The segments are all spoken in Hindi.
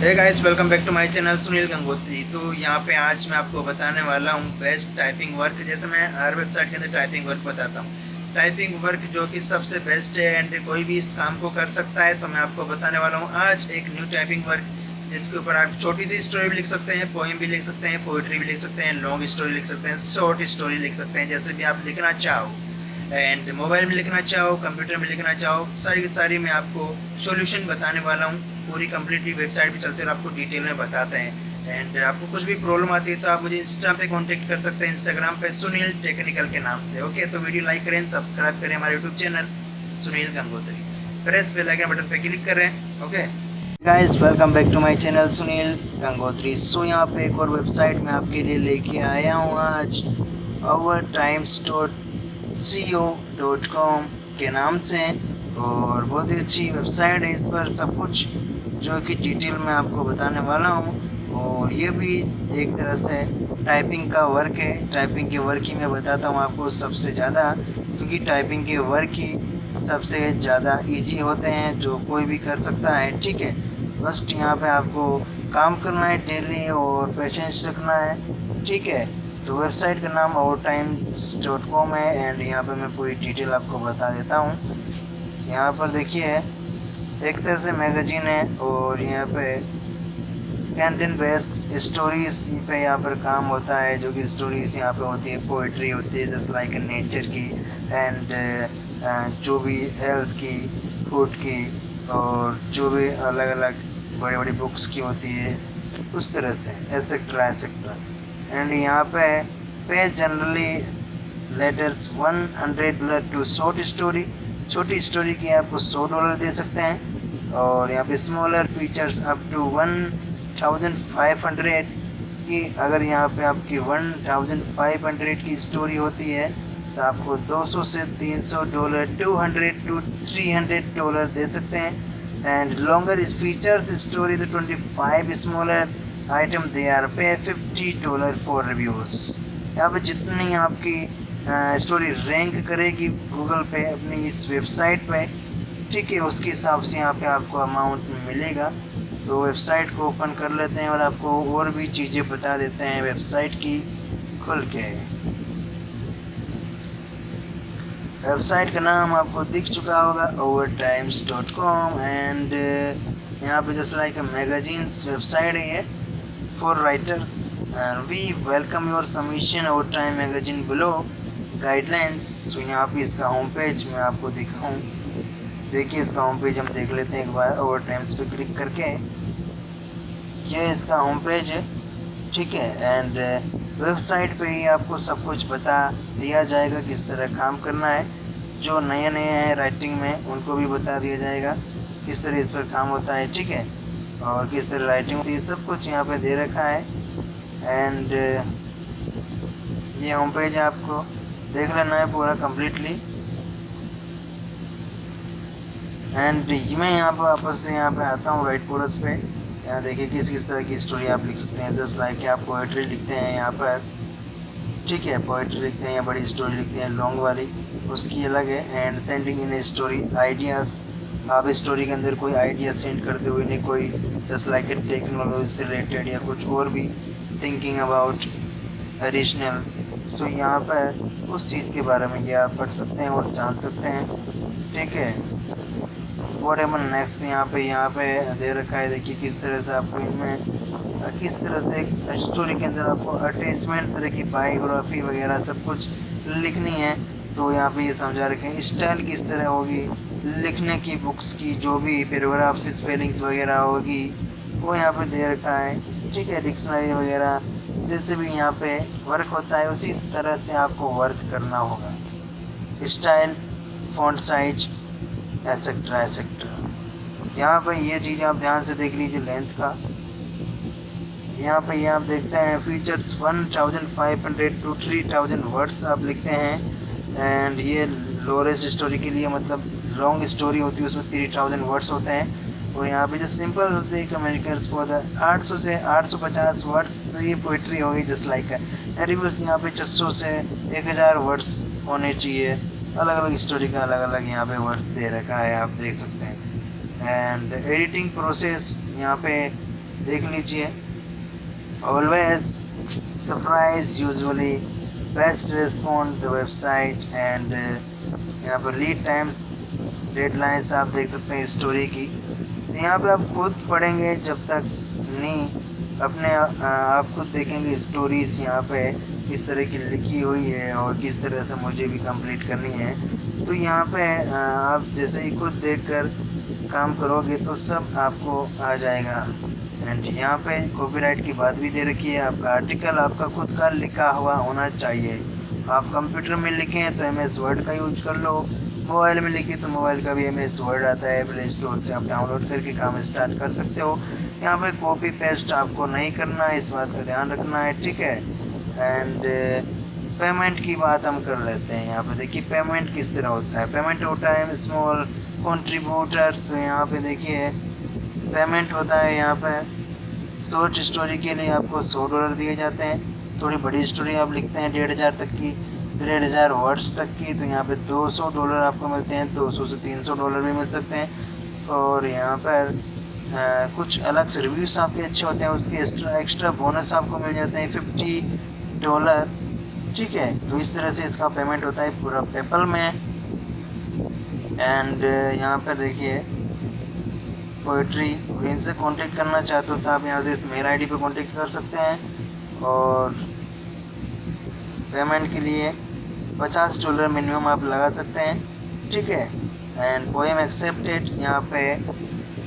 Hey guys, welcome back to my channel Sunil Gangotri. तो यहाँ पे आज मैं आपको बताने वाला हूँ बेस्ट टाइपिंग वर्क। जैसे मैं हर वेबसाइट के अंदर टाइपिंग वर्क बताता हूँ, टाइपिंग वर्क जो कि सबसे बेस्ट है एंड कोई भी इस काम को कर सकता है। तो मैं आपको बताने वाला हूँ आज एक न्यू टाइपिंग वर्क, जिसके ऊपर आप छोटी सी स्टोरी भी लिख सकते हैं, पोएम भी लिख सकते हैं, पोइट्री भी लिख सकते हैं, लॉन्ग स्टोरी लिख सकते हैं, शॉर्ट स्टोरी लिख सकते हैं, जैसे भी आप लिखना चाहो। एंड मोबाइल में लिखना चाहो, कंप्यूटर में लिखना चाहो, सारी की सारी मैं आपको सॉल्यूशन बताने वाला हूँ। पूरी कंप्लीटली वेबसाइट पे चलते और आपको डिटेल में बताते हैं। एंड आपको कुछ भी प्रॉब्लम आती है तो आप मुझे इंस्टा पे कांटेक्ट कर सकते हैं, इंस्टाग्राम पे सुनील टेक्निकल के नाम से। ओके, तो वीडियो लाइक करें, सब्सक्राइब करें हमारे YouTube channel Sunil Gangotri, press bell icon button पे क्लिक करें। Okay guys, welcome back to my channel Sunil Gangotri. So यहाँ पे एक और वेबसाइट मैं आपके लिए लेके आया हूँ आज, ourtimes.co.com के नाम से। और बहुत ही अच्छी वेबसाइट है, इस पर सब कुछ जो कि डिटेल में आपको बताने वाला हूँ। और ये भी एक तरह से टाइपिंग का वर्क है। टाइपिंग के वर्क ही मैं बताता हूँ आपको सबसे ज़्यादा, क्योंकि टाइपिंग के वर्क ही सबसे ज़्यादा इजी होते हैं, जो कोई भी कर सकता है। ठीक है, बस यहाँ पे आपको काम करना है डेली और पेशेंस रखना है। ठीक है, तो वेबसाइट का नाम ourtimes.com है एंड यहाँ पे मैं पूरी डिटेल आपको बता देता हूँ। यहाँ पर देखिए, एक तरह से मैगजीन है और यहाँ पे कंटेंट बेस्ड स्टोरीज पे यहाँ पर काम होता है। जो कि स्टोरीज यहाँ पे होती है, पोइट्री होती है जस्ट लाइक नेचर की, एंड जो भी हेल्थ की, फूड की, और जो भी अलग अलग बड़ी बड़ी बुक्स की होती है, उस तरह से एसेट्रा एसेट्रा। एंड यहाँ पे generally letters 100 to short story, छोटी स्टोरी की आपको $100 दे सकते हैं। और यहाँ पे स्मॉलर फीचर्स अप टू 1500 की, अगर यहाँ पे आपकी 1500 की स्टोरी होती है तो आपको $200 से $300, $200 to $300 दे सकते हैं। एंड लॉन्गर इस फीचर्स स्टोरी तो 25 स्मॉलर आइटम दे आर पे $50 फॉर रिव्यूज़। यहाँ पे जितनी आपकी स्टोरी रैंक करेगी गूगल पे अपनी इस वेबसाइट पे, ठीक है, उसके हिसाब से यहाँ पे आपको अमाउंट मिलेगा। तो वेबसाइट को ओपन कर लेते हैं और आपको और भी चीज़ें बता देते हैं वेबसाइट की खुल के। वेबसाइट का नाम आपको दिख चुका होगा, ourtimes.com। एंड यहाँ पे जस्ट लाइक मैगजीन्स वेबसाइट है ये for writers. And we welcome your submission over time magazine below guidelines. So यहाँ पे इसका होम पेज मैं आपको दिखाऊँ। देखिए, इसका होम पेज हम देख लेते हैं एक बार ओवर टाइम्स पे क्लिक करके। ये इसका होम पेज है, ठीक है। एंड वेबसाइट पे ही आपको सब कुछ बता दिया जाएगा किस तरह काम करना है। जो नए नए हैं राइटिंग में उनको भी बता दिया जाएगा किस तरह इस पर काम होता है, ठीक है, और किस तरह राइटिंग होती है, सब कुछ यहाँ पे दे रखा है। एंड ये होम पेज है, आपको देख लेना है पूरा कम्प्लीटली। एंड मैं यहाँ पर वापस से यहाँ पे आता हूँ राइट कोरस पे। यहाँ देखिए किस किस तरह की स्टोरी आप लिख सकते हैं। जस्ट लाइक आप पोइट्री लिखते हैं यहाँ पर, ठीक है, पोइट्री लिखते हैं या बड़ी स्टोरी लिखते हैं लॉन्ग वाली, उसकी अलग है। And sending in story ideas, आप स्टोरी के अंदर कोई आइडिया सेंड करते हुए नहीं, कोई जस्ट लाइक टेक्नोलॉजी से रिलेटेड या कुछ और भी थिंकिंग अबाउट एडिशनल। तो यहाँ पर उस चीज़ के बारे में ये आप पढ़ सकते हैं और जान सकते हैं, ठीक है। वॉट एवर नेक्स्ट यहाँ पे दे रखा है। देखिए किस तरह से आपको इनमें किस तरह से एक स्टोरी के अंदर आपको अटैचमेंट तरह की बायोग्राफी वगैरह सब कुछ लिखनी है। तो यहाँ पे ये समझा रखे हैं स्टाइल किस तरह होगी लिखने की, बुक्स की जो भी पैराग्राफ से स्पेलिंग्स वगैरह होगी वो यहाँ पे दे रखा है, ठीक है। डिक्शनरी वगैरह जैसे भी यहाँ पे वर्क होता है उसी तरह से आपको वर्क करना होगा। Style, font size, etcetera etcetera. यहाँ पर ये चीज़ आप ध्यान से देख लीजिए लेंथ का। यहाँ पे ये आप देखते हैं फीचर्स 1500 टू 3000 वर्ड्स आप लिखते हैं। एंड ये लोरेस्ट स्टोरी के लिए, मतलब लॉन्ग स्टोरी होती है उसमें 3000 वर्ड्स होते हैं। और यहाँ पे जो सिंपल होते हैं कम्युनिकेट्स फॉर द 800 से 850 वर्ड्स, तो ये पोइट्री होगी जस्ट लाइक है। रिव्यूज़ यहाँ पे 600 से 1000 वर्ड्स होने चाहिए। अलग अलग स्टोरी का अलग अलग यहाँ पे वर्ड्स दे रखा है, आप देख सकते हैं। एंड एडिटिंग प्रोसेस यहाँ पे देख लीजिए। Always surprise usually best respond the website and यहाँ पर रीड टाइम्स डेडलाइंस आप देख सकते हैं स्टोरी की। तो यहाँ पे आप खुद पढ़ेंगे जब तक नहीं अपने आप खुद देखेंगे स्टोरीज यहाँ पे किस तरह की लिखी हुई है और किस तरह से मुझे भी कंप्लीट करनी है। तो यहाँ पे आप जैसे ही खुद देखकर काम करोगे तो सब आपको आ जाएगा। एंड यहाँ पे कॉपीराइट की बात भी दे रखी है, आपका आर्टिकल आपका खुद का लिखा हुआ होना चाहिए। आप कंप्यूटर में लिखें तो MS वर्ड का यूज कर लो, मोबाइल में लिखे तो मोबाइल का भी MS वर्ड आता है, प्ले स्टोर से आप डाउनलोड करके काम स्टार्ट कर सकते हो। यहाँ पे कॉपी पेस्ट आपको नहीं करना है, इस बात का ध्यान रखना है, ठीक है। एंड पेमेंट की बात हम कर लेते हैं। यहाँ पे देखिए पेमेंट किस तरह होता है। पेमेंट होता है स्मॉल कंट्रीब्यूटर्स। तो यहाँ पे देखिए पेमेंट होता है, यहाँ पे शॉर्ट स्टोरी के लिए आपको $100 दिए जाते हैं। थोड़ी बड़ी स्टोरी आप लिखते हैं 1500 तक की, 1500 वर्ड्स तक की, तो यहाँ पे $200 आपको मिलते हैं। 200 से $300 भी मिल सकते हैं। और यहाँ पर कुछ अलग से रिव्यूज़ आपके अच्छे होते हैं, उसके एक्स्ट्रा बोनस आपको मिल जाते हैं $50, ठीक है। तो इस तरह से इसका पेमेंट होता है पूरा पेपल में। एंड यहाँ पे देखिए पोइट्री, इनसे कांटेक्ट करना चाहते हो तो आप यहाँ से इस मेल आईडी पे कांटेक्ट कर सकते हैं। और पेमेंट के लिए $50 मिनिमम आप लगा सकते हैं, ठीक है। एंड पोएम एक्सेप्टेड, यहाँ पे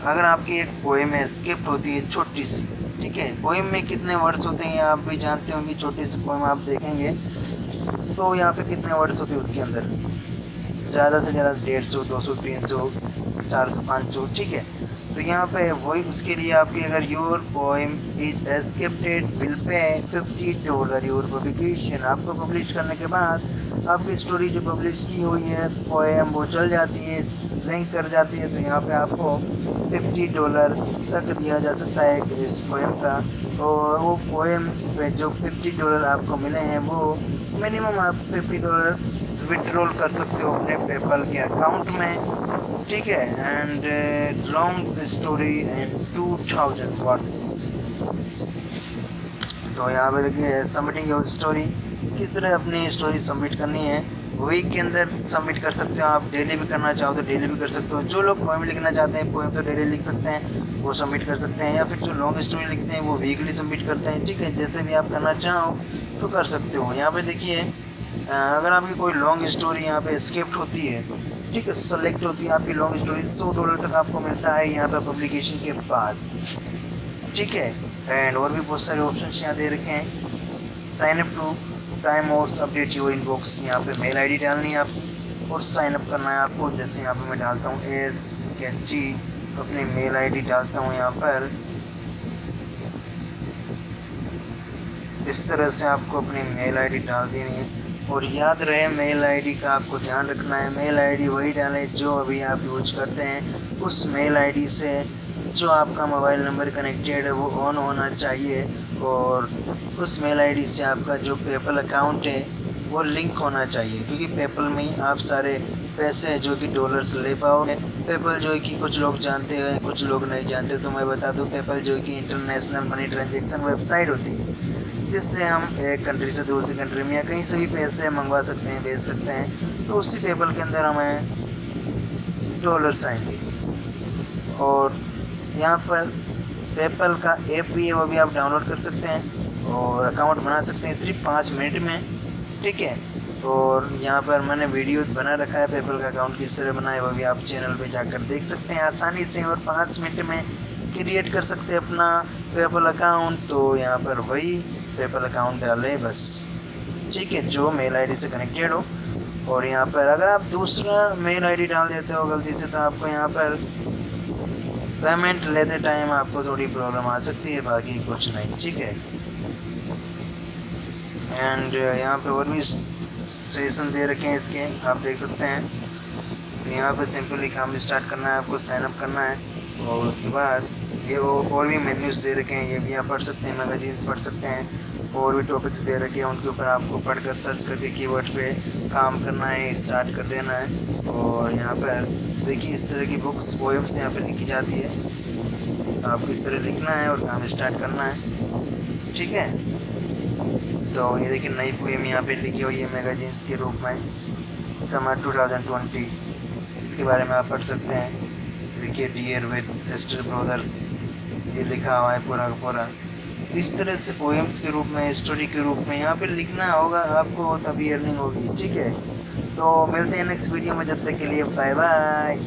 अगर आपकी एक पोएम स्किप्ट होती है छोटी सी, ठीक है। पोएम में कितने वर्ड्स होते हैं आप भी जानते होंगे। छोटी सी पोएम आप देखेंगे तो यहाँ पे कितने वर्ड्स होते हैं उसके अंदर, ज़्यादा से ज़्यादा 150, 200, 300, 400, 500, ठीक है। तो यहाँ पे वही उसके लिए आपकी अगर your poem is accepted will pay $50 your publication. आपको पब्लिश करने के बाद आपकी स्टोरी जो पब्लिश की हुई है पोएम वो चल जाती है, रैंक कर जाती है, तो यहाँ पे आपको $50 तक दिया जा सकता है इस पोएम का। और वो पोएम पे जो $50 आपको मिले हैं वो मिनिमम आप $50 विड्रॉल कर सकते हो अपने पेपल के अकाउंट में, ठीक है। And long story and 2000 words. तो यहाँ पे देखिए सबमिटिंग योर स्टोरी, किस तरह अपनी स्टोरी सबमिट करनी है। वीक के अंदर सबमिट कर सकते हो आप, डेली भी करना चाहो तो डेली भी कर सकते हो। जो लोग पोएम लिखना चाहते हैं पोएम तो डेली लिख सकते हैं, वो सबमिट कर सकते हैं। या फिर जो लॉन्ग स्टोरी लिखते हैं वो वीकली सबमिट करते हैं, ठीक है। जैसे भी आप करना चाहो तो कर सकते हो। यहाँ पे देखिए अगर आपकी कोई लॉन्ग स्टोरी यहाँ पे स्किप्ट होती है, ठीक है, सेलेक्ट होती है आपकी लॉन्ग स्टोरी, $100 तक आपको मिलता है यहाँ पे पब्लिकेशन के बाद, ठीक है। एंड और भी बहुत सारे ऑप्शन यहाँ दे रखे हैं। साइन अप टू टाइम और अपडेट योर इनबॉक्स, यहाँ पे मेल आईडी डालनी है आपकी और साइन अप करना है आपको। जैसे यहाँ पे मैं डालता हूँ SKG, अपनी मेल आईडी डालता हूँ यहाँ पर। इस तरह से आपको अपनी मेल आईडी डाल देनी है। और याद रहे मेल आईडी का आपको ध्यान रखना है, मेल आईडी वही डालें जो अभी आप यूज करते हैं। उस मेल आईडी से जो आपका मोबाइल नंबर कनेक्टेड है वो ऑन होना चाहिए, और उस मेल आईडी से आपका जो पेपल अकाउंट है वो लिंक होना चाहिए, क्योंकि पेपल में ही आप सारे पैसे जो कि डॉलर्स ले पाओगे। पेपल जो है कि कुछ लोग जानते हैं कुछ लोग नहीं जानते, तो मैं बता दूं पेपल जो है कि इंटरनेशनल मनी ट्रांजैक्शन वेबसाइट होती है, जिससे हम एक कंट्री से दूसरी कंट्री में या कहीं से भी पैसे मंगवा सकते हैं, भेज सकते हैं। तो उसी पेपल के अंदर हमें डॉलर्स आएंगे। और यहाँ पर पेपल का ऐप भी है, वो भी आप डाउनलोड कर सकते हैं और अकाउंट बना सकते हैं सिर्फ 5 मिनट में, ठीक है। और यहाँ पर मैंने वीडियो बना रखा है पेपल का अकाउंट किस तरह बनाए, वो भी आप चैनल पे जाकर देख सकते हैं आसानी से। और 5 मिनट में क्रिएट कर सकते हैं अपना पेपल अकाउंट। तो यहाँ पर वही पेपल अकाउंट डाले बस, ठीक है, जो मेल आईडी से कनेक्टेड हो। और यहाँ पर अगर आप दूसरा मेल आईडी डाल देते हो गलती से, तो आपको यहाँ पर पेमेंट लेते टाइम आपको थोड़ी प्रॉब्लम आ सकती है, बाकी कुछ नहीं, ठीक है। एंड यहाँ पे और भी सेशन दे रखे हैं इसके, आप देख सकते हैं। तो यहाँ पे सिंपली काम स्टार्ट करना है, आपको साइन अप करना है। और उसके बाद ये और भी मेन्यूज़ दे रखे हैं, ये भी आप पढ़ सकते हैं, मैगजीन्स पढ़ सकते हैं। और भी टॉपिक्स दे रखे हैं, उनके ऊपर आपको पढ़कर सर्च करके कीवर्ड पे काम करना है, स्टार्ट कर देना है। और यहाँ पर देखिए इस तरह की बुक्स पोएम्स यहाँ पे लिखी जाती है, तो आपको इस तरह लिखना है और काम स्टार्ट करना है, ठीक है। तो ये देखिए नई पोएम यहाँ पे लिखी हुई है मैगजीन्स के रूप में, समर 2020, इसके बारे में आप पढ़ सकते हैं। देखिए डियर विद सिस्टर ब्रदर्स, ये लिखा हुआ है पूरा का पूरा। इस तरह से पोएम्स के रूप में, स्टोरी के रूप में यहाँ पे लिखना होगा आपको, तभी अर्निंग होगी, ठीक है। तो मिलते हैं नेक्स्ट वीडियो में, जब तक के लिए बाय बाय।